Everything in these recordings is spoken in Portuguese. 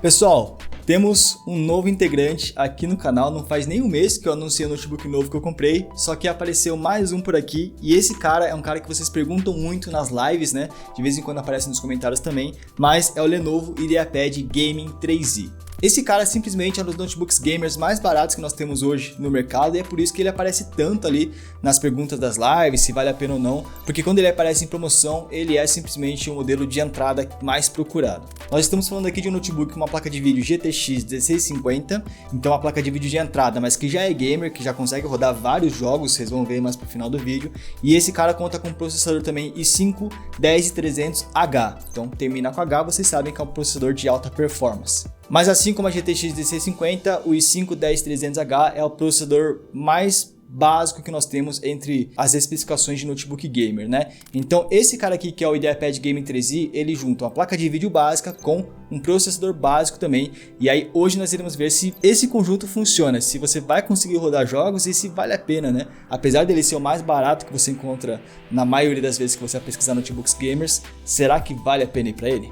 Pessoal, temos um novo integrante aqui no canal, não faz nem um mês que eu anunciei o notebook novo que eu comprei, só que apareceu mais um por aqui, e esse cara é um cara que vocês perguntam muito nas lives, né? De vez em quando aparece nos comentários também, mas é o Lenovo IdeaPad Gaming 3i. Esse cara simplesmente é um dos notebooks gamers mais baratos que nós temos hoje no mercado e é por isso que ele aparece tanto ali nas perguntas das lives, se vale a pena ou não, porque quando ele aparece em promoção, ele é simplesmente o modelo de entrada mais procurado. Nós estamos falando aqui de um notebook com uma placa de vídeo GTX 1650, então uma placa de vídeo de entrada, mas que já é gamer, que já consegue rodar vários jogos, vocês vão ver mais pro final do vídeo, e esse cara conta com um processador também i5 10300H, então termina com H, vocês sabem que é um processador de alta performance. Mas assim como a GTX 1650, o i5 10300H é o processador mais básico que nós temos entre as especificações de notebook gamer, né? Então esse cara aqui que é o IdeaPad Gaming 3i, ele junta uma placa de vídeo básica com um processador básico também. E aí hoje nós iremos ver se esse conjunto funciona, se você vai conseguir rodar jogos e se vale a pena, né? Apesar dele ser o mais barato que você encontra na maioria das vezes que você vai pesquisar notebooks gamers, será que vale a pena ir para ele?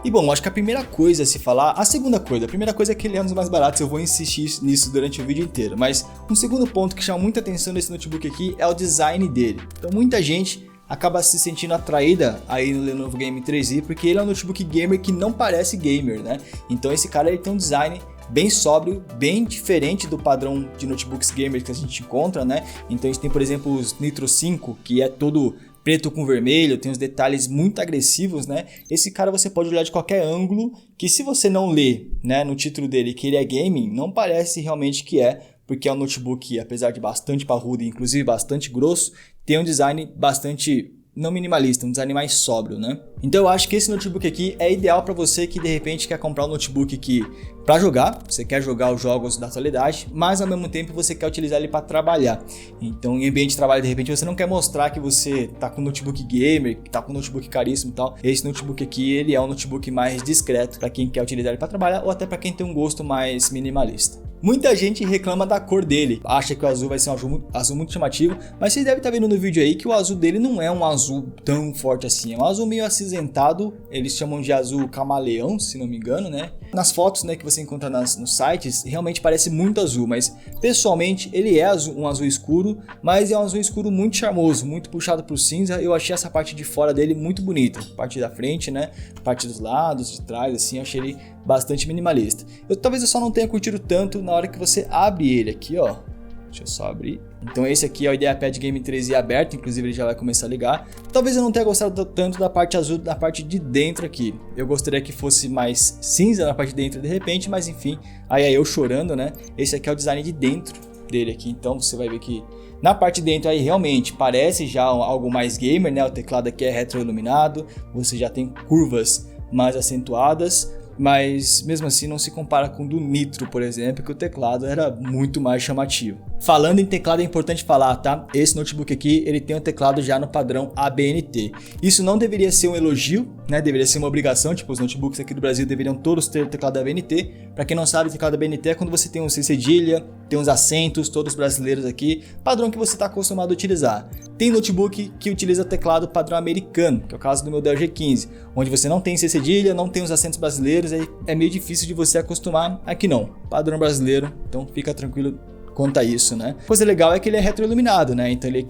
E bom, acho que a primeira coisa a se falar, a primeira coisa é que ele é um dos mais baratos, eu vou insistir nisso durante o vídeo inteiro, mas um segundo ponto que chama muita atenção nesse notebook aqui é o design dele. Então muita gente acaba se sentindo atraída aí no Lenovo Gaming 3i porque ele é um notebook gamer que não parece gamer, né? Então esse cara ele tem um design bem sóbrio, bem diferente do padrão de notebooks gamers que a gente encontra, né? Então a gente tem, por exemplo, os Nitro 5, que é todo preto com vermelho, tem os detalhes muito agressivos, né? Esse cara você pode olhar de qualquer ângulo, que se você não lê, né, no título dele que ele é gaming, não parece realmente que é, porque é um notebook, apesar de bastante parrudo e inclusive bastante grosso, tem um design bastante não minimalista, um design mais sóbrio, né? Então eu acho que esse notebook aqui é ideal para você que de repente quer comprar um notebook que para jogar, você quer jogar os jogos da atualidade, mas ao mesmo tempo você quer utilizar ele para trabalhar. Então em ambiente de trabalho de repente você não quer mostrar que você tá com um notebook gamer, que tá com um notebook caríssimo e tal. Esse notebook aqui, ele é um notebook mais discreto para quem quer utilizar ele para trabalhar ou até para quem tem um gosto mais minimalista. Muita gente reclama da cor dele, acha que o azul vai ser um azul muito chamativo, mas vocês devem estar vendo no vídeo aí que o azul dele não é um azul tão forte assim, é um azul meio acinzentado, eles chamam de azul camaleão, se não me engano, né? Nas fotos, né, que você encontra nos sites, realmente parece muito azul, mas pessoalmente ele é um azul escuro, mas é um azul escuro muito charmoso, muito puxado para o cinza. Eu achei essa parte de fora dele muito bonita, a parte da frente, né, a parte dos lados, de trás, assim, eu achei ele bastante minimalista. Talvez eu só não tenha curtido tanto na hora que você abre ele aqui, ó. Deixa eu só abrir. Então esse aqui é o IdeaPad Gaming 3i aberto, inclusive ele já vai começar a ligar. Talvez eu não tenha gostado tanto da parte azul, da parte de dentro aqui. Eu gostaria que fosse mais cinza na parte de dentro de repente, mas enfim, aí é eu chorando, né? Esse aqui é o design de dentro dele aqui, então você vai ver que na parte de dentro aí realmente parece já algo mais gamer, né? O teclado aqui é retroiluminado, você já tem curvas mais acentuadas, mas mesmo assim não se compara com o do Nitro, por exemplo, que o teclado era muito mais chamativo. Falando em teclado, é importante falar, tá? Esse notebook aqui, ele tem um teclado já no padrão ABNT. Isso não deveria ser um elogio, né? Deveria ser uma obrigação, tipo, os notebooks aqui do Brasil deveriam todos ter teclado ABNT. Para quem não sabe, teclado ABNT é quando você tem um sem cedilha, tem uns acentos, todos brasileiros aqui, padrão que você está acostumado a utilizar. Tem notebook que utiliza teclado padrão americano, que é o caso do meu Dell G15, onde você não tem sem cedilha, não tem os acentos brasileiros, aí é meio difícil de você acostumar. Aqui não, padrão brasileiro, então fica tranquilo quanto a isso, né? Coisa legal é que ele é retroiluminado, né? Então ele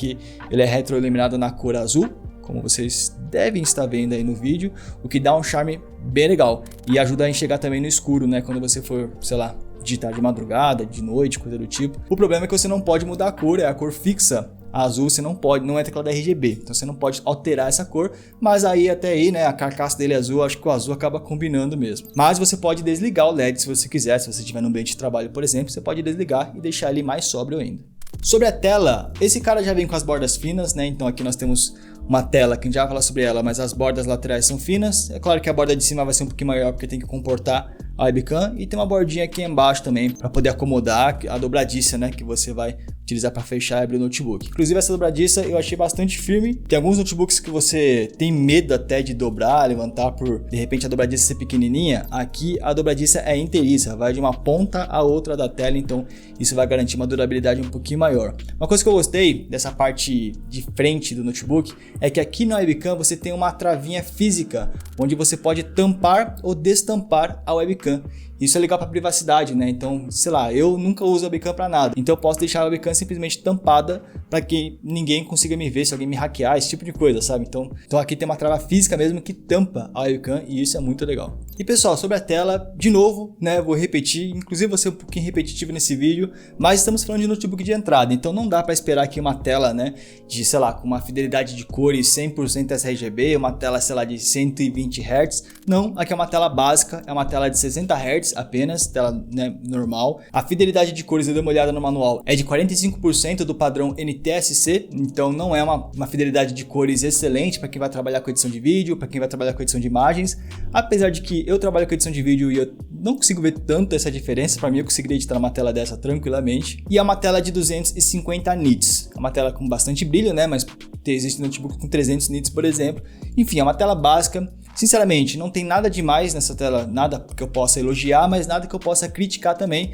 é retroiluminado na cor azul, como vocês devem estar vendo aí no vídeo, o que dá um charme bem legal e ajuda a enxergar também no escuro, né? Quando você for, sei lá, digitar de madrugada, de noite, coisa do tipo. O problema é que você não pode mudar a cor, é a cor fixa. A azul você não pode, não é teclado RGB, então você não pode alterar essa cor, mas aí até aí, né, a carcaça dele é azul, acho que o azul acaba combinando mesmo. Mas você pode desligar o LED se você quiser, se você estiver no ambiente de trabalho, por exemplo, você pode desligar e deixar ele mais sóbrio ainda. Sobre a tela, esse cara já vem com as bordas finas, né, então aqui nós temos uma tela que a gente já vai falar sobre ela, mas as bordas laterais são finas. É claro que a borda de cima vai ser um pouquinho maior porque tem que comportar a webcam e tem uma bordinha aqui embaixo também para poder acomodar a dobradiça, né, que você vai utilizar para fechar e abrir o notebook. Inclusive essa dobradiça eu achei bastante firme. Tem alguns notebooks que você tem medo até de dobrar, levantar por de repente a dobradiça ser pequenininha. Aqui a dobradiça é inteiriça, vai de uma ponta a outra da tela, então isso vai garantir uma durabilidade um pouquinho maior. Uma coisa que eu gostei dessa parte de frente do notebook é que aqui na webcam você tem uma travinha física onde você pode tampar ou destampar a webcam. Isso é legal para privacidade, né? Então, sei lá, eu nunca uso a webcam para nada. Então eu posso deixar a webcam simplesmente tampada para que ninguém consiga me ver, se alguém me hackear, esse tipo de coisa, sabe? Então aqui tem uma trava física mesmo que tampa a webcam e isso é muito legal. E pessoal, sobre a tela, de novo, né? Vou repetir, inclusive vou ser um pouquinho repetitivo nesse vídeo, mas estamos falando de notebook de entrada, então não dá para esperar aqui uma tela, né? De, sei lá, com uma fidelidade de cores 100% sRGB, uma tela, sei lá, de 120 Hz. Não, aqui é uma tela básica, é uma tela de 60 Hz apenas, tela, né, normal. A fidelidade de cores, eu dei uma olhada no manual, é de 45% do padrão NTSC, então não é uma fidelidade de cores excelente para quem vai trabalhar com edição de vídeo, para quem vai trabalhar com edição de imagens, apesar de que eu trabalho com edição de vídeo e eu não consigo ver tanto essa diferença. Para mim eu conseguiria editar uma tela dessa tranquilamente. E é uma tela de 250 nits, é uma tela com bastante brilho, né, mas existe notebook com 300 nits, por exemplo. Enfim, é uma tela básica. Sinceramente, não tem nada demais nessa tela, nada que eu possa elogiar, mas nada que eu possa criticar também.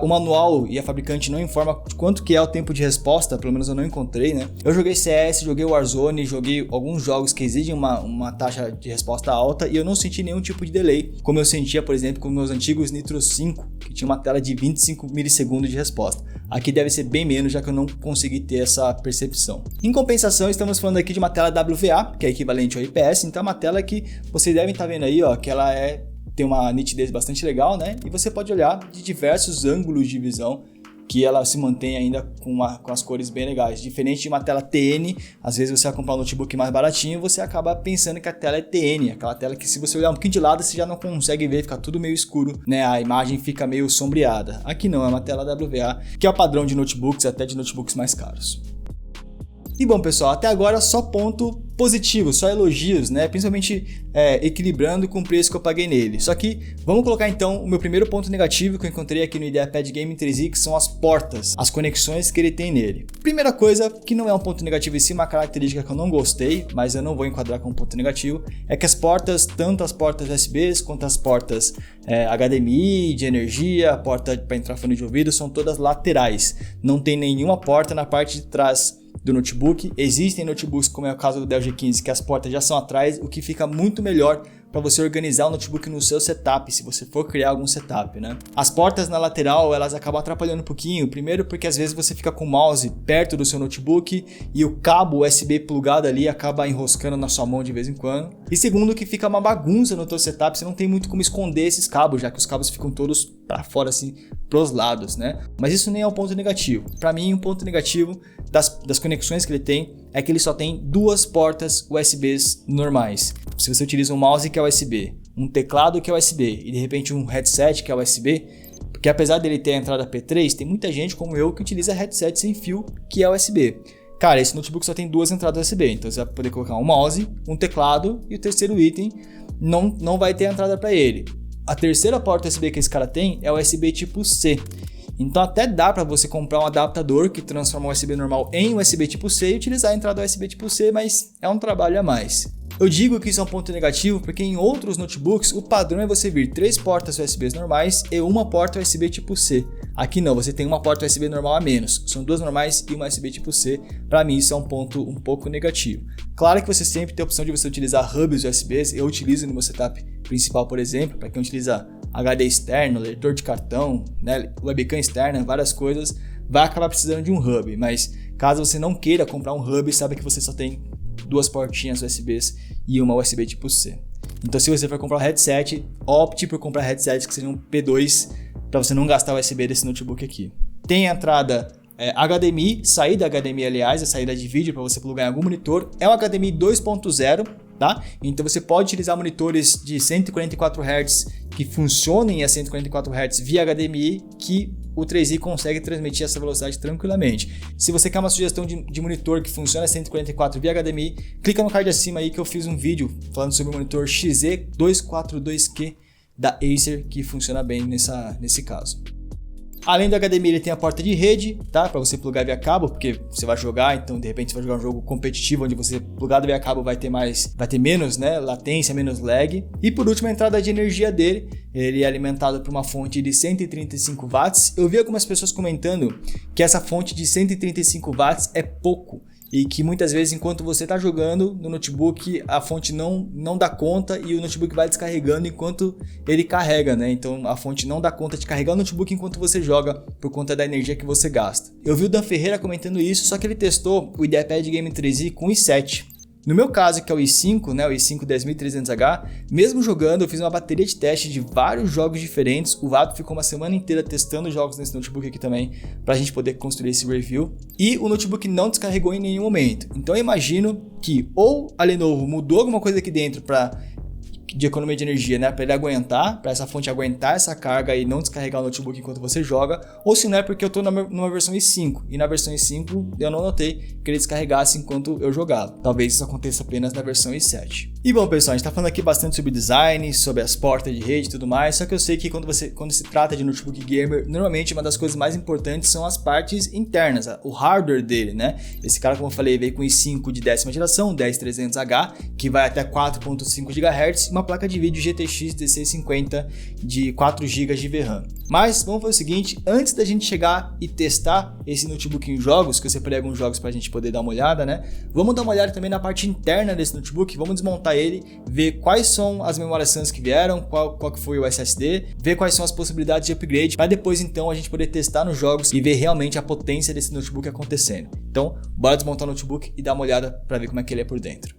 O manual e a fabricante não informa quanto que é o tempo de resposta, pelo menos eu não encontrei, né? Eu joguei CS, joguei Warzone, joguei alguns jogos que exigem uma taxa de resposta alta e eu não senti nenhum tipo de delay, como eu sentia, por exemplo, com meus antigos Nitro 5, que tinha uma tela de 25 milissegundos de resposta. Aqui deve ser bem menos, já que eu não consegui ter essa percepção. Em compensação, estamos falando aqui de uma tela WVA, que é equivalente ao IPS, então é uma tela que vocês devem estar vendo aí, ó, que ela tem uma nitidez bastante legal, né? E você pode olhar de diversos ângulos de visão que ela se mantém ainda com as cores bem legais. Diferente de uma tela TN, às vezes você vai comprar um notebook mais baratinho e você acaba pensando que a tela é TN, aquela tela que se você olhar um pouquinho de lado você já não consegue ver, fica tudo meio escuro, né? A imagem fica meio sombreada. Aqui não, é uma tela WVA, que é o padrão de notebooks, até de notebooks mais caros. E bom pessoal, até agora só ponto positivo, só elogios, né? Principalmente equilibrando com o preço que eu paguei nele. Só que vamos colocar então o meu primeiro ponto negativo que eu encontrei aqui no IdeaPad Gaming 3i, que são as portas, as conexões que ele tem nele. Primeira coisa, que não é um ponto negativo em si, uma característica que eu não gostei, mas eu não vou enquadrar como ponto negativo, é que as portas, tanto as portas USBs quanto as portas HDMI, de energia, a porta para entrar fone de ouvido, são todas laterais. Não tem nenhuma porta na parte de trás do notebook. Existem notebooks, como é o caso do Dell G15, que as portas já são atrás, o que fica muito melhor para você organizar o notebook no seu setup, se você for criar algum setup, né? As portas na lateral, elas acabam atrapalhando um pouquinho, primeiro porque às vezes você fica com o mouse perto do seu notebook e o cabo USB plugado ali acaba enroscando na sua mão de vez em quando. E segundo, que fica uma bagunça no teu setup, você não tem muito como esconder esses cabos, já que os cabos ficam todos para fora assim, pros lados, né? Mas isso nem é um ponto negativo. Para mim, um ponto negativo das conexões que ele tem é que ele só tem duas portas USBs normais. Se você utiliza um mouse que é USB, um teclado que é USB e de repente um headset que é USB, porque apesar dele ter a entrada P3, tem muita gente como eu que utiliza headset sem fio que é USB. Cara, esse notebook só tem duas entradas USB, então você vai poder colocar um mouse, um teclado e o terceiro item não vai ter entrada para ele. A terceira porta USB que esse cara tem é o USB tipo C. Então até dá para você comprar um adaptador que transforma o USB normal em USB tipo C e utilizar a entrada USB tipo C, mas é um trabalho a mais. Eu digo que isso é um ponto negativo porque em outros notebooks o padrão é você vir 3 portas USBs normais e uma porta USB tipo C. Aqui não, você tem uma porta USB normal a menos. São duas normais e uma USB tipo C. Para mim isso é um ponto um pouco negativo. Claro que você sempre tem a opção de você utilizar hubs USBs. Eu utilizo no meu setup principal, por exemplo, para quem utiliza HD externo, leitor de cartão, né, webcam externa, várias coisas, vai acabar precisando de um hub. Mas caso você não queira comprar um hub, saiba que você só tem duas portinhas USBs e uma USB tipo C. Então se você for comprar um headset, opte por comprar headsets que sejam P2 para você não gastar o USB desse notebook aqui. Tem a entrada HDMI, saída HDMI aliás, a saída de vídeo para você plugar em algum monitor, é um HDMI 2.0, tá? Então você pode utilizar monitores de 144 Hz que funcionem a 144 Hz via HDMI, que o 3i consegue transmitir essa velocidade tranquilamente. Se você quer uma sugestão de monitor que funciona a 144 via HDMI, clica no card acima aí que eu fiz um vídeo falando sobre o monitor XZ242Q da Acer, que funciona bem nesse caso. Além do HDMI, ele tem a porta de rede, tá? Para você plugar via cabo, porque você vai jogar, então de repente você vai jogar um jogo competitivo onde você plugado via cabo vai ter menos, né, latência, menos lag. E por último, a entrada de energia dele, ele é alimentado por uma fonte de 135 watts. Eu vi algumas pessoas comentando que essa fonte de 135 watts é pouco. E que muitas vezes, enquanto você está jogando no notebook, a fonte não dá conta e o notebook vai descarregando enquanto ele carrega, né? Então a fonte não dá conta de carregar o notebook enquanto você joga por conta da energia que você gasta. Eu vi o Dan Ferreira comentando isso, só que ele testou o IdeaPad Gaming 3i com i7. No meu caso, que é o i5, né, o i5 10300H, mesmo jogando, eu fiz uma bateria de teste de vários jogos diferentes. O Vado ficou uma semana inteira testando jogos nesse notebook aqui também, pra gente poder construir esse review. E o notebook não descarregou em nenhum momento. Então eu imagino que ou a Lenovo mudou alguma coisa aqui dentro de economia de energia, né, para ele aguentar, para essa fonte aguentar essa carga e não descarregar o notebook enquanto você joga, ou se não é porque eu estou numa versão i5, e na versão i5 eu não notei que ele descarregasse enquanto eu jogava. Talvez isso aconteça apenas na versão i7. E bom, pessoal, a gente está falando aqui bastante sobre design, sobre as portas de rede e tudo mais, só que eu sei que quando se trata de notebook gamer, normalmente uma das coisas mais importantes são as partes internas, o hardware dele, né? Esse cara, como eu falei, veio com i5 de 10ª geração, 10300H, que vai até 4.5 GHz, uma placa de vídeo GTX 1650 de 4 GB de VRAM. Mas vamos fazer o seguinte, antes da gente chegar e testar esse notebook em jogos, que eu separei alguns jogos pra gente poder dar uma olhada, né? Vamos dar uma olhada também na parte interna desse notebook, vamos desmontar ele, ver quais são as memórias SANs que vieram, qual que foi o SSD, ver quais são as possibilidades de upgrade, para depois então a gente poder testar nos jogos e ver realmente a potência desse notebook acontecendo. Então, bora desmontar o notebook e dar uma olhada para ver como é que ele é por dentro.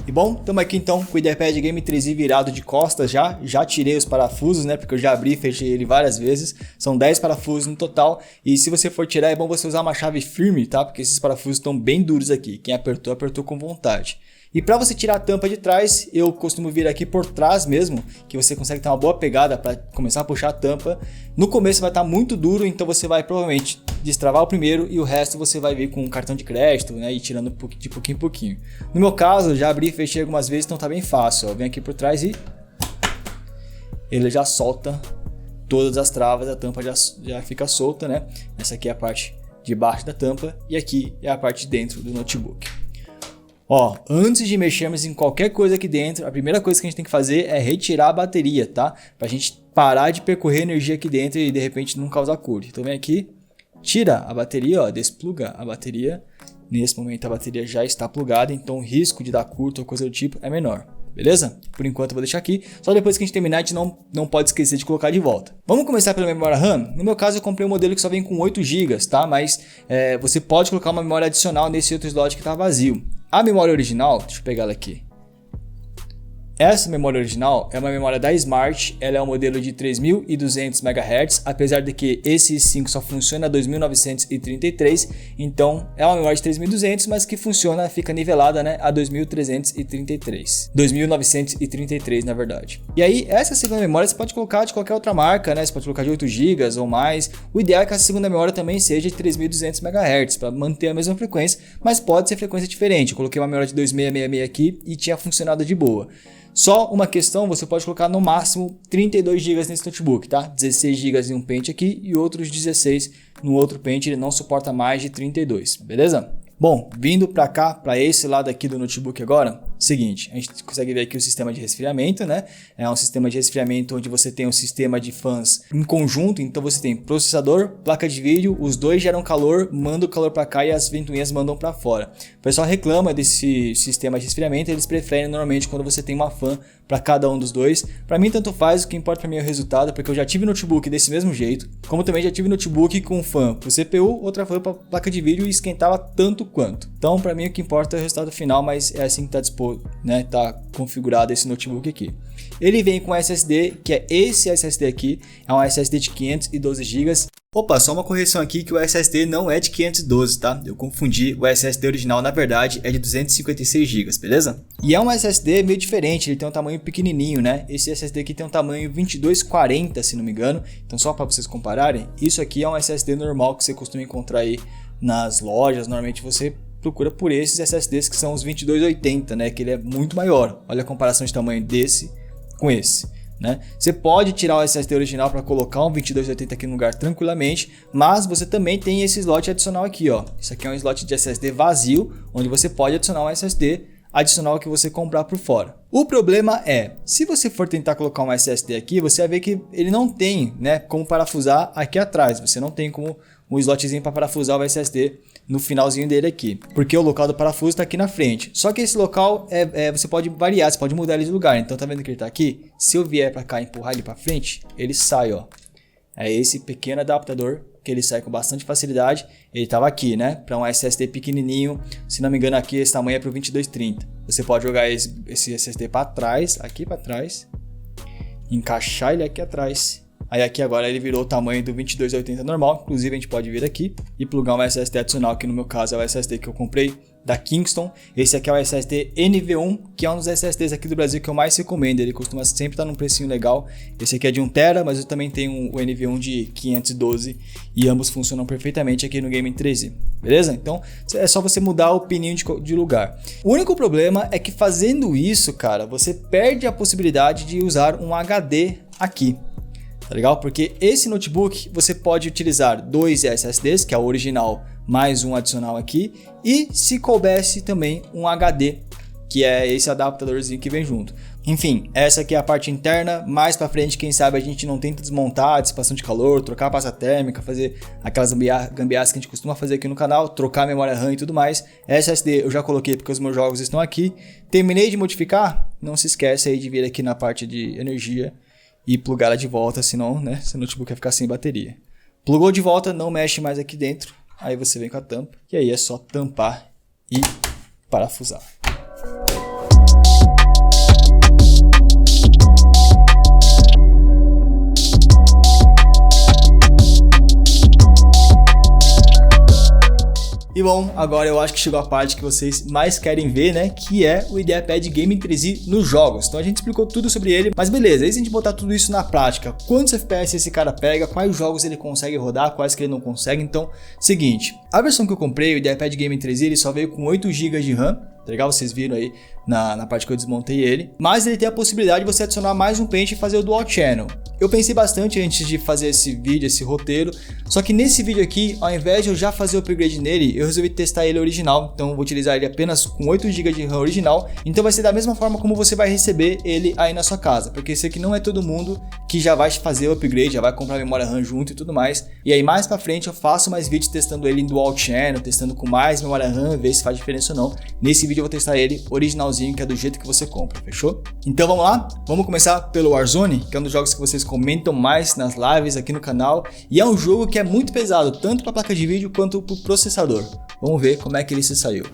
Bom, estamos aqui então com o IdeaPad Gaming 3i virado de costas já tirei os parafusos, né, porque eu já abri e fechei ele várias vezes, são 10 parafusos no total, e se você for tirar é bom você usar uma chave firme, tá, porque esses parafusos estão bem duros aqui, quem apertou, apertou com vontade. E para você tirar a tampa de trás, eu costumo vir aqui por trás mesmo, que você consegue ter uma boa pegada para começar a puxar a tampa. No começo vai estar muito duro, então você vai provavelmente destravar o primeiro e o resto você vai vir com um cartão de crédito, né, e tirando de pouquinho em pouquinho. No meu caso, eu já abri e fechei algumas vezes, então tá bem fácil. Ó. Vem aqui por trás e ele já solta todas as travas, a tampa já fica solta, né? Essa aqui é a parte de baixo da tampa e aqui é a parte de dentro do notebook. Ó, antes de mexermos em qualquer coisa aqui dentro, a primeira coisa que a gente tem que fazer é retirar a bateria, tá? Pra gente parar de percorrer energia aqui dentro e de repente não causar curto. Então vem aqui, tira a bateria, ó, despluga a bateria. Nesse momento a bateria já está plugada, então o risco de dar curto ou coisa do tipo é menor. Beleza? Por enquanto eu vou deixar aqui, só depois que a gente terminar a gente não pode esquecer de colocar de volta. Vamos começar pela memória RAM? No meu caso eu comprei um modelo que só vem com 8 GB, tá? Mas você pode colocar uma memória adicional nesse outro slot que está vazio. A memória original, deixa eu pegar ela aqui. Essa memória original é uma memória da Smart, ela é um modelo de 3200 MHz, apesar de que esse i5 só funciona a 2933, então é uma memória de 3200, mas que funciona, fica nivelada, né, a 2333. 2933 na verdade. E aí, essa segunda memória você pode colocar de qualquer outra marca, né, você pode colocar de 8 GB ou mais. O ideal é que a segunda memória também seja de 3200 MHz, para manter a mesma frequência, mas pode ser frequência diferente. Eu coloquei uma memória de 2666 aqui e tinha funcionado de boa. Só uma questão, você pode colocar no máximo 32 GB nesse notebook, tá? 16 GB em um pente aqui e outros 16 no outro pente, ele não suporta mais de 32, beleza? Bom, vindo para cá, para esse lado aqui do notebook agora, seguinte, a gente consegue ver aqui o sistema de resfriamento, né? É um sistema de resfriamento onde você tem um sistema de fãs em conjunto, então você tem processador, placa de vídeo, os dois geram calor, mandam o calor para cá e as ventoinhas mandam para fora. O pessoal reclama desse sistema de resfriamento, eles preferem normalmente quando você tem uma fã para cada um dos dois. Para mim tanto faz, o que importa para mim é o resultado, porque eu já tive notebook desse mesmo jeito, como também já tive notebook com fã pro CPU, outra fã para placa de vídeo e esquentava tanto quanto. Então para mim o que importa é o resultado final, mas é assim que está disposto, né? Tá configurado esse notebook aqui. Ele vem com SSD, que é esse SSD aqui, é um SSD de 512 GB. Opa, só uma correção aqui que o SSD não é de 512, tá? Eu confundi, o SSD original na verdade é de 256 GB, beleza? E é um SSD meio diferente, ele tem um tamanho pequenininho, né? Esse SSD aqui tem um tamanho 2240, se não me engano. Então só para vocês compararem, isso aqui é um SSD normal que você costuma encontrar aí nas lojas. Normalmente você procura por esses SSDs que são os 2280, né, que ele é muito maior. Olha a comparação de tamanho desse com esse, né? Você pode tirar o SSD original para colocar um 2280 aqui no lugar tranquilamente, mas você também tem esse slot adicional aqui, ó. Isso aqui é um slot de SSD vazio, onde você pode adicionar um SSD adicional que você comprar por fora. O problema é, se você for tentar colocar um SSD aqui, você vai ver que ele não tem, né, como parafusar aqui atrás. Você não tem como um slotzinho para parafusar o SSD no finalzinho dele aqui, porque o local do parafuso está aqui na frente. Só que esse local você pode variar, você pode mudar ele de lugar. Então tá vendo que ele está aqui? Se eu vier para cá e empurrar ele para frente, ele sai, ó. É esse pequeno adaptador que ele sai com bastante facilidade. Ele estava aqui, né, para um SSD pequenininho. Se não me engano aqui esse tamanho é para o 2230. Você pode jogar esse SSD para trás, aqui para trás, encaixar ele aqui atrás. Aí aqui agora ele virou o tamanho do 2280 normal. Inclusive a gente pode vir aqui e plugar um SSD adicional, que no meu caso é o SSD que eu comprei da Kingston. Esse aqui é o SSD NV1, que é um dos SSDs aqui do Brasil que eu mais recomendo. Ele costuma sempre estar num precinho legal. Esse aqui é de 1TB, mas eu também tenho o NV1 de 512 e ambos funcionam perfeitamente aqui no Gaming 3i. Beleza? Então é só você mudar o pininho de lugar. O único problema é que fazendo isso, cara, você perde a possibilidade de usar um HD aqui. Tá legal? Porque esse notebook você pode utilizar dois SSDs, que é o original, mais um adicional aqui, e se coubesse também um HD, que é esse adaptadorzinho que vem junto. Enfim, essa aqui é a parte interna. Mais pra frente, quem sabe a gente não tenta desmontar a dissipação de calor, trocar a pasta térmica, fazer aquelas gambiarras que a gente costuma fazer aqui no canal, trocar a memória RAM e tudo mais. SSD eu já coloquei porque os meus jogos estão aqui. Terminei de modificar, não se esquece aí de vir aqui na parte de energia e plugar ela de volta, senão, né, seu notebook vai ficar sem bateria. Plugou de volta, não mexe mais aqui dentro, aí você vem com a tampa, e aí é só tampar e parafusar. E bom, agora eu acho que chegou a parte que vocês mais querem ver, né? Que é o IdeaPad Gaming 3i nos jogos. Então a gente explicou tudo sobre ele, mas beleza, aí se a gente botar tudo isso na prática, quantos FPS esse cara pega, quais jogos ele consegue rodar, quais que ele não consegue. Então, seguinte, a versão que eu comprei, o IdeaPad Gaming 3i, ele só veio com 8 GB de RAM. Tá legal? Vocês viram aí na parte que eu desmontei ele. Mas ele tem a possibilidade de você adicionar mais um pente e fazer o Dual Channel. Eu pensei bastante antes de fazer esse vídeo, esse roteiro. Só que nesse vídeo aqui, ao invés de eu já fazer o upgrade nele, eu resolvi testar ele original. Então eu vou utilizar ele apenas com 8 GB de RAM original. Então vai ser da mesma forma como você vai receber ele aí na sua casa. Porque esse aqui não é todo mundo que já vai fazer o upgrade, já vai comprar memória RAM junto e tudo mais. E aí mais pra frente eu faço mais vídeos testando ele em Dual Channel, testando com mais memória RAM, ver se faz diferença ou não. Nesse vídeo eu vou testar ele originalzinho, que é do jeito que você compra, fechou? Então vamos lá? Vamos começar pelo Warzone, que é um dos jogos que vocês comentam mais nas lives aqui no canal. E é um jogo que é muito pesado, tanto para a placa de vídeo quanto para o processador. Vamos ver como é que ele se saiu.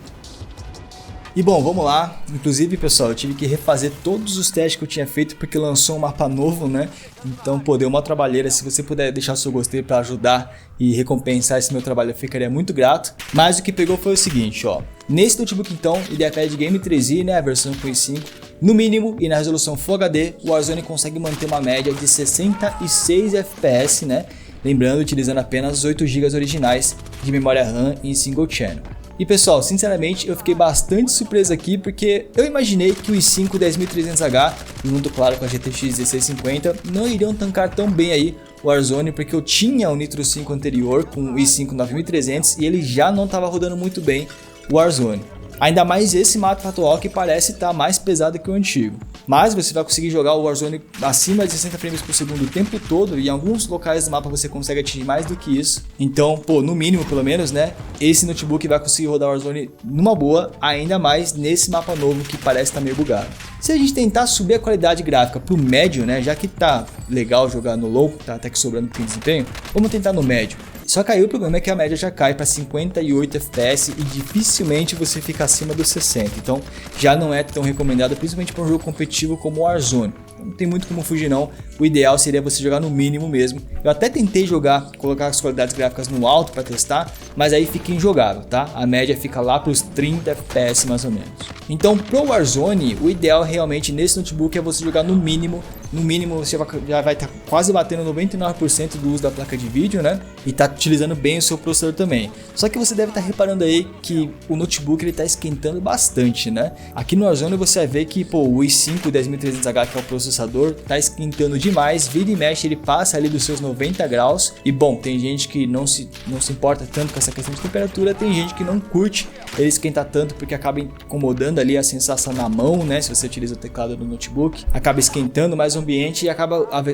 E bom, vamos lá. Inclusive, pessoal, eu tive que refazer todos os testes que eu tinha feito porque lançou um mapa novo, né? Então, pô, deu uma trabalheira. Se você puder deixar seu gostei para ajudar e recompensar esse meu trabalho, eu ficaria muito grato. Mas o que pegou foi o seguinte, ó. Nesse notebook, então, IdeaPad Gaming 3i, né, a versão com i5, no mínimo e na resolução Full HD, o Warzone consegue manter uma média de 66 FPS, né? Lembrando, utilizando apenas 8 GB originais de memória RAM em single channel. E pessoal, sinceramente eu fiquei bastante surpreso aqui porque eu imaginei que o i5 10300H, junto claro com a GTX 1650, não iriam tancar tão bem aí o Warzone, porque eu tinha o Nitro 5 anterior com o i5 9300 e ele já não estava rodando muito bem o Warzone. Ainda mais esse mapa atual que parece estar mais pesado que o antigo. Mas você vai conseguir jogar o Warzone acima de 60 frames por segundo o tempo todo, e em alguns locais do mapa você consegue atingir mais do que isso. Então, pô, no mínimo pelo menos, né, esse notebook vai conseguir rodar o Warzone numa boa, ainda mais nesse mapa novo que parece estar meio bugado. Se a gente tentar subir a qualidade gráfica pro médio, né, já que tá legal jogar no low, tá até que sobrando um desempenho, vamos tentar no médio. Só que aí o problema é que a média já cai para 58 FPS e dificilmente você fica acima dos 60. Então já não é tão recomendado, principalmente para um jogo competitivo como o Warzone. Não tem muito como fugir não, o ideal seria você jogar no mínimo mesmo. Eu até tentei jogar, colocar as qualidades gráficas no alto para testar, mas aí fica injogável, tá? A média fica lá para os 30 FPS mais ou menos. Então pro Warzone, o ideal realmente nesse notebook é você jogar no mínimo no mínimo você já vai estar quase batendo 99% do uso da placa de vídeo, né? E tá utilizando bem o seu processador também. Só que você deve estar reparando aí que o notebook ele tá esquentando bastante, né? Aqui no Warzone você vai ver que o i5 10300H, que é o processador, tá esquentando demais, vira e mexe ele passa ali dos seus 90 graus. E bom, tem gente que não se importa tanto com essa questão de temperatura, tem gente que não curte ele esquentar tanto porque acaba incomodando ali a sensação na mão, né? Se você utiliza o teclado do notebook, acaba esquentando mais o ambiente e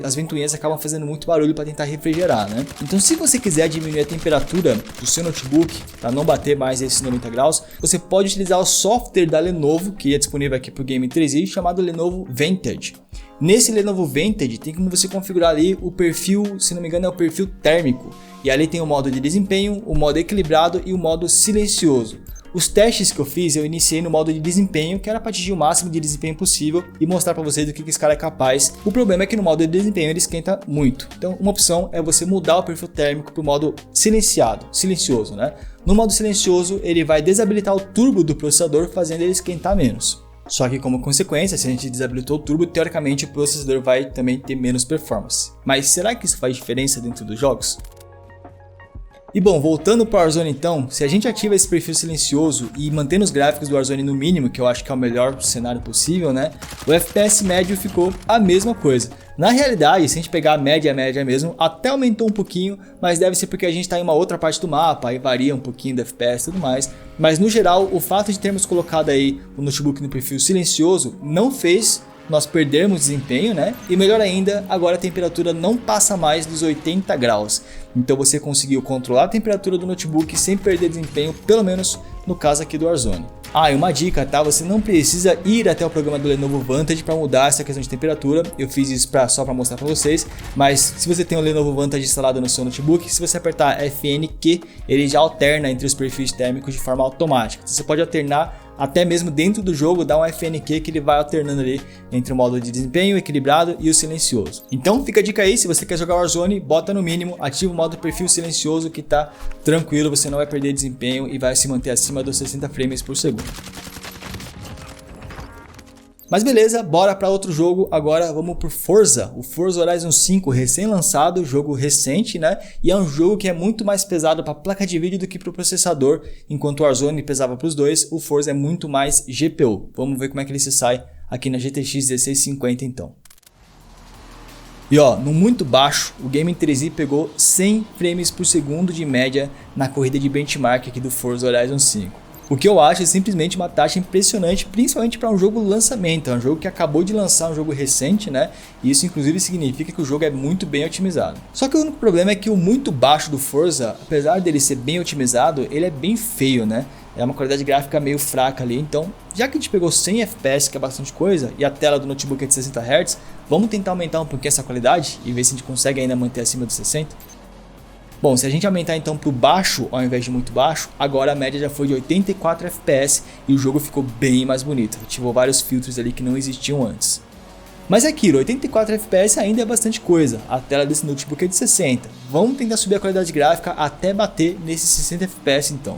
as ventoinhas acabam fazendo muito barulho para tentar refrigerar, né? Então, se você quiser diminuir a temperatura do seu notebook para não bater mais esses 90 graus, você pode utilizar o software da Lenovo, que é disponível aqui para o Game 3i, chamado Lenovo Vantage. Nesse Lenovo Vantage tem como você configurar ali o perfil, se não me engano é o perfil térmico, e ali tem o modo de desempenho, o modo equilibrado e o modo silencioso. Os testes que eu fiz, eu iniciei no modo de desempenho, que era para atingir o máximo de desempenho possível e mostrar para vocês do que esse cara é capaz. O problema é que no modo de desempenho ele esquenta muito. Então, uma opção é você mudar o perfil térmico para o modo silencioso, né? No modo silencioso, ele vai desabilitar o turbo do processador, fazendo ele esquentar menos. Só que como consequência, se a gente desabilitou o turbo, teoricamente o processador vai também ter menos performance. Mas será que isso faz diferença dentro dos jogos? E bom, voltando para o Warzone então, se a gente ativa esse perfil silencioso e mantendo os gráficos do Warzone no mínimo, que eu acho que é o melhor cenário possível, né? O FPS médio ficou a mesma coisa. Na realidade, se a gente pegar a média mesmo, até aumentou um pouquinho, mas deve ser porque a gente está em uma outra parte do mapa, aí varia um pouquinho do FPS e tudo mais. Mas no geral, o fato de termos colocado aí o notebook no perfil silencioso não fez nós perdermos desempenho, né? E melhor ainda, agora a temperatura não passa mais dos 80 graus. Então você conseguiu controlar a temperatura do notebook sem perder desempenho, pelo menos no caso aqui do Warzone. Ah, e uma dica, tá? Você não precisa ir até o programa do Lenovo Vantage para mudar essa questão de temperatura. Eu fiz isso só para mostrar para vocês, mas se você tem o Lenovo Vantage instalado no seu notebook, se você apertar FNQ, ele já alterna entre os perfis térmicos de forma automática. Você pode alternar até mesmo dentro do jogo, dá um FNQ que ele vai alternando ali entre o modo de desempenho, equilibrado e o silencioso. Então fica a dica aí, se você quer jogar Warzone, bota no mínimo, ativa o modo perfil silencioso que tá tranquilo, você não vai perder desempenho e vai se manter acima dos 60 frames por segundo. Mas beleza, bora para outro jogo, agora vamos pro Forza, o Forza Horizon 5 recém-lançado, jogo recente, né? E é um jogo que é muito mais pesado para placa de vídeo do que para o processador, enquanto o Warzone pesava para os dois, o Forza é muito mais GPU. Vamos ver como é que ele se sai aqui na GTX 1650 então. E ó, no muito baixo, o Game 3i pegou 100 frames por segundo de média na corrida de benchmark aqui do Forza Horizon 5. O que eu acho é simplesmente uma taxa impressionante, principalmente para um jogo lançamento, é um jogo que acabou de lançar, um jogo recente, né? E isso inclusive significa que o jogo é muito bem otimizado. Só que o único problema é que o muito baixo do Forza, apesar dele ser bem otimizado, ele é bem feio, né? É uma qualidade gráfica meio fraca ali, então já que a gente pegou 100 FPS, que é bastante coisa, e a tela do notebook é de 60 Hz, vamos tentar aumentar um pouquinho essa qualidade e ver se a gente consegue ainda manter acima dos 60? Bom, se a gente aumentar então para o baixo ao invés de muito baixo, agora a média já foi de 84 FPS e o jogo ficou bem mais bonito, ativou vários filtros ali que não existiam antes. Mas é aquilo, 84 FPS ainda é bastante coisa, a tela desse notebook é de 60, vamos tentar subir a qualidade gráfica até bater nesses 60 FPS então.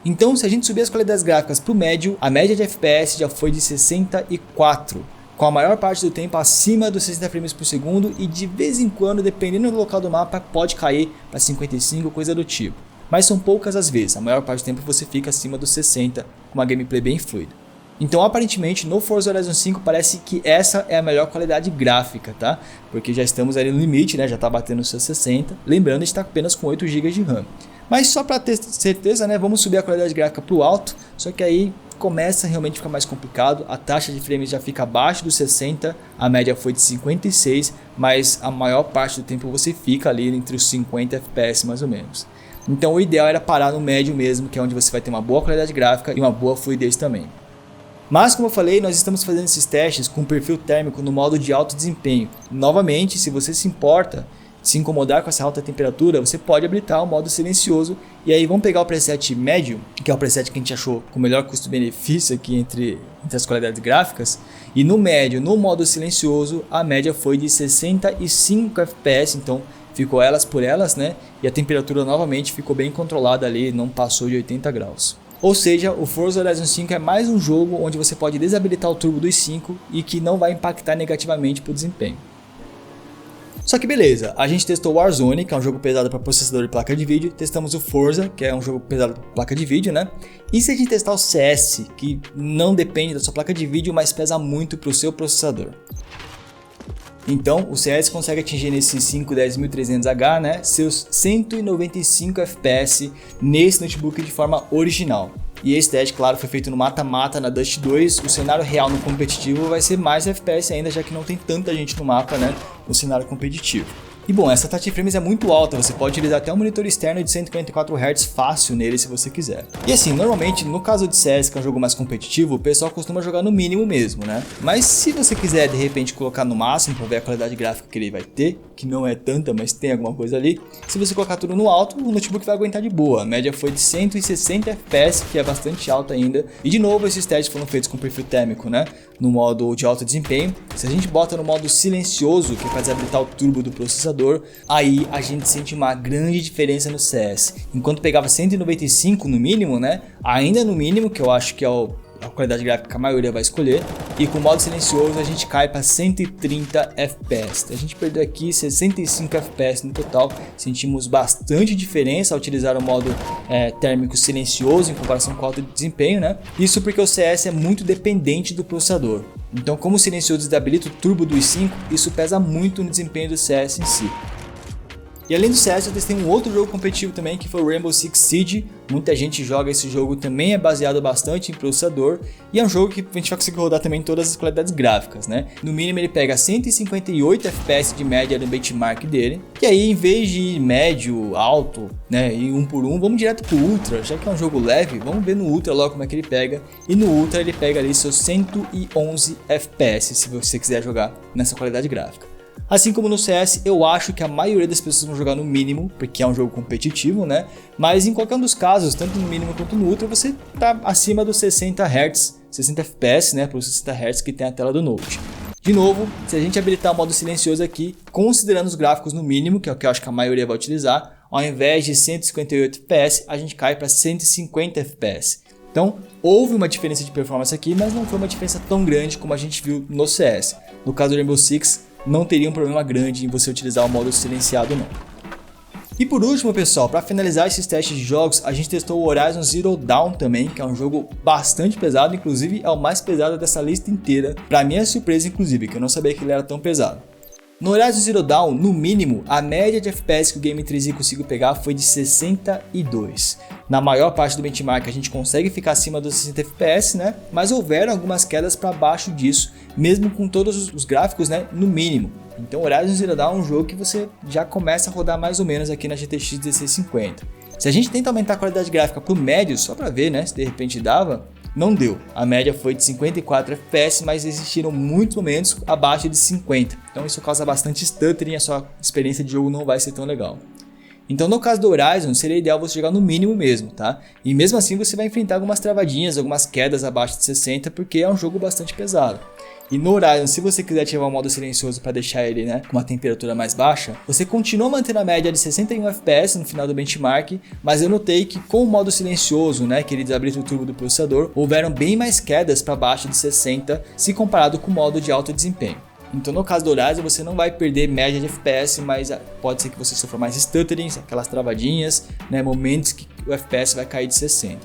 Então se a gente subir as qualidades gráficas para o médio, a média de FPS já foi de 64. Com a maior parte do tempo acima dos 60 frames por segundo e de vez em quando, dependendo do local do mapa, pode cair para 55 ou coisa do tipo. Mas são poucas as vezes, a maior parte do tempo você fica acima dos 60 com uma gameplay bem fluida. Então aparentemente no Forza Horizon 5 parece que essa é a melhor qualidade gráfica, tá? Porque já estamos ali no limite, né? Já está batendo os seus 60, lembrando que está apenas com 8 GB de RAM. Mas só para ter certeza, né? Vamos subir a qualidade gráfica para o alto, só que aí começa a realmente ficar mais complicado, a taxa de frames já fica abaixo dos 60, a média foi de 56, mas a maior parte do tempo você fica ali entre os 50 FPS mais ou menos. Então o ideal era parar no médio mesmo, que é onde você vai ter uma boa qualidade gráfica e uma boa fluidez também. Mas como eu falei, nós estamos fazendo esses testes com perfil térmico no modo de alto desempenho. Novamente, se você se importa, se incomodar com essa alta temperatura, você pode habilitar o modo silencioso e aí vamos pegar o preset médio, que é o preset que a gente achou com o melhor custo-benefício aqui entre as qualidades gráficas, e no médio, no modo silencioso, a média foi de 65 FPS, então ficou elas por elas, né? E a temperatura novamente ficou bem controlada ali, não passou de 80 graus. Ou seja, o Forza Horizon 5 é mais um jogo onde você pode desabilitar o turbo do i5 e que não vai impactar negativamente para o desempenho. Só que beleza, a gente testou o Warzone, que é um jogo pesado para processador e placa de vídeo, testamos o Forza, que é um jogo pesado para placa de vídeo, né? E se a gente testar o CS, que não depende da sua placa de vídeo, mas pesa muito para o seu processador? Então, o CS consegue atingir nesse 5-10300H, né, seus 195 FPS nesse notebook de forma original. E esse teste, claro, foi feito no mata-mata na Dust 2, o cenário real no competitivo vai ser mais FPS ainda, já que não tem tanta gente no mapa, né, no cenário competitivo. E bom, essa taxa de frames é muito alta, você pode utilizar até um monitor externo de 144 Hz fácil nele se você quiser. E assim, normalmente no caso de CS, que é um jogo mais competitivo, o pessoal costuma jogar no mínimo mesmo, né? Mas se você quiser de repente colocar no máximo para ver a qualidade gráfica que ele vai ter, que não é tanta, mas tem alguma coisa ali, se você colocar tudo no alto, o notebook vai aguentar de boa. A média foi de 160 FPS, que é bastante alta ainda. E de novo, esses testes foram feitos com perfil térmico, né? No modo de alto desempenho. Se a gente bota no modo silencioso, que é para desabilitar o turbo do processador, aí a gente sente uma grande diferença no CS. Enquanto pegava 195 no mínimo, né? Ainda no mínimo, que eu acho que é a qualidade gráfica que a maioria vai escolher, e com o modo silencioso a gente cai para 130 FPS. A gente perdeu aqui 65 FPS no total, sentimos bastante diferença ao utilizar o modo térmico silencioso em comparação com o alto desempenho, né? Isso porque o CS é muito dependente do processador. Então, como o silencioso desabilita o turbo do i5, isso pesa muito no desempenho do CS em si. E além do CS, eu testei um outro jogo competitivo também, que foi o Rainbow Six Siege. Muita gente joga esse jogo, também é baseado bastante em processador, e é um jogo que a gente vai conseguir rodar também em todas as qualidades gráficas, né? No mínimo ele pega 158 FPS de média no benchmark dele, e aí em vez de ir médio, alto, né, e 1 por 1, vamos direto pro Ultra, já que é um jogo leve, vamos ver no Ultra logo como é que ele pega, e no Ultra ele pega ali seus 111 FPS, se você quiser jogar nessa qualidade gráfica. Assim como no CS, eu acho que a maioria das pessoas vão jogar no mínimo, porque é um jogo competitivo, né? Mas em qualquer um dos casos, tanto no mínimo quanto no Ultra, você tá acima dos 60 Hz, 60 FPS, né? Para os 60 Hz que tem a tela do Note. De novo, se a gente habilitar o modo silencioso aqui, considerando os gráficos no mínimo, que é o que eu acho que a maioria vai utilizar, ao invés de 158 FPS, a gente cai para 150 FPS. Então, houve uma diferença de performance aqui, mas não foi uma diferença tão grande como a gente viu no CS. No caso do Rainbow Six, não teria um problema grande em você utilizar o modo silenciado não. E por último, pessoal, para finalizar esses testes de jogos, a gente testou o Horizon Zero Dawn também, que é um jogo bastante pesado, inclusive é o mais pesado dessa lista inteira, para minha surpresa inclusive, que eu não sabia que ele era tão pesado. No Horizon Zero Dawn, no mínimo, a média de FPS que o Game 3i conseguiu pegar foi de 62. Na maior parte do benchmark a gente consegue ficar acima dos 60 FPS, né? Mas houveram algumas quedas para baixo disso, mesmo com todos os gráficos, né, no mínimo. Então Horizon Zero Dawn é um jogo que você já começa a rodar mais ou menos aqui na GTX 1650. Se a gente tenta aumentar a qualidade gráfica para o médio, só para ver, né, se de repente dava, não deu. A média foi de 54 FPS, mas existiram muitos momentos abaixo de 50. Então isso causa bastante stuttering e a sua experiência de jogo não vai ser tão legal. Então no caso do Horizon, seria ideal você jogar no mínimo mesmo, tá? E mesmo assim você vai enfrentar algumas travadinhas, algumas quedas abaixo de 60, porque é um jogo bastante pesado. E no Horizon, se você quiser ativar o modo silencioso para deixar ele, né, com uma temperatura mais baixa, você continua mantendo a média de 61 FPS no final do benchmark, mas eu notei que com o modo silencioso, né, que ele desabilita o turbo do processador, houveram bem mais quedas para baixo de 60 se comparado com o modo de alto desempenho. Então no caso do Horizon você não vai perder média de FPS, mas pode ser que você sofra mais stutterings, aquelas travadinhas, né, momentos que o FPS vai cair de 60.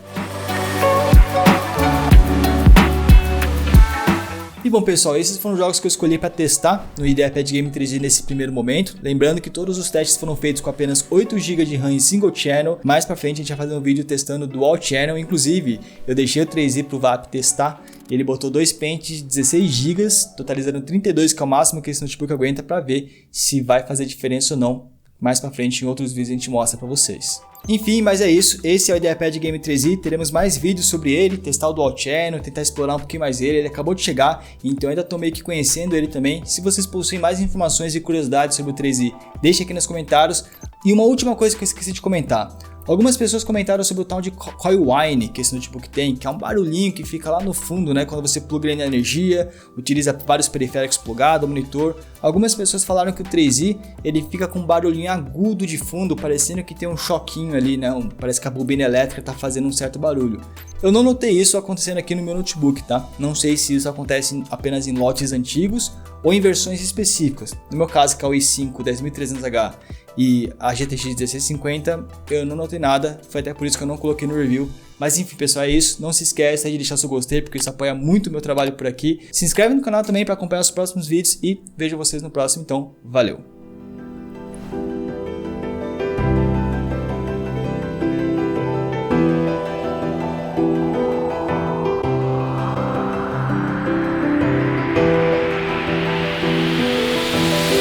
E bom pessoal, esses foram os jogos que eu escolhi para testar no IdeaPad Game 3i nesse primeiro momento. Lembrando que todos os testes foram feitos com apenas 8 GB de RAM em single channel. Mais para frente a gente vai fazer um vídeo testando dual channel. Inclusive, eu deixei o 3i pro VAP testar. Ele botou 2 pentes de 16 GB, totalizando 32, que é o máximo que esse notebook aguenta, para ver se vai fazer diferença ou não. Mais para frente em outros vídeos a gente mostra para vocês. Enfim, mas é isso, esse é o IdeaPad Game 3i, teremos mais vídeos sobre ele, testar o Dual Channel, tentar explorar um pouquinho mais ele acabou de chegar, então ainda estou meio que conhecendo ele também. Se vocês possuem mais informações e curiosidades sobre o 3i, deixem aqui nos comentários. E uma última coisa que eu esqueci de comentar, Algumas pessoas comentaram sobre o tal de coil whine que esse notebook tem, que é um barulhinho que fica lá no fundo, né, quando você pluga ele na energia, utiliza vários periféricos plugados, monitor. Algumas pessoas falaram que o 3i ele fica com um barulhinho agudo de fundo, parecendo que tem um choquinho ali, né, parece que a bobina elétrica está fazendo um certo barulho. Eu não notei isso acontecendo aqui no meu notebook, tá? Não sei se isso acontece apenas em lotes antigos ou em versões específicas. No meu caso, que é o i5 10300H e a GTX 1650, eu não notei nada, foi até por isso que eu não coloquei no review. Mas enfim, pessoal, é isso. Não se esqueça de deixar seu gostei, porque isso apoia muito o meu trabalho por aqui. Se inscreve no canal também para acompanhar os próximos vídeos e vejo vocês no próximo, então valeu!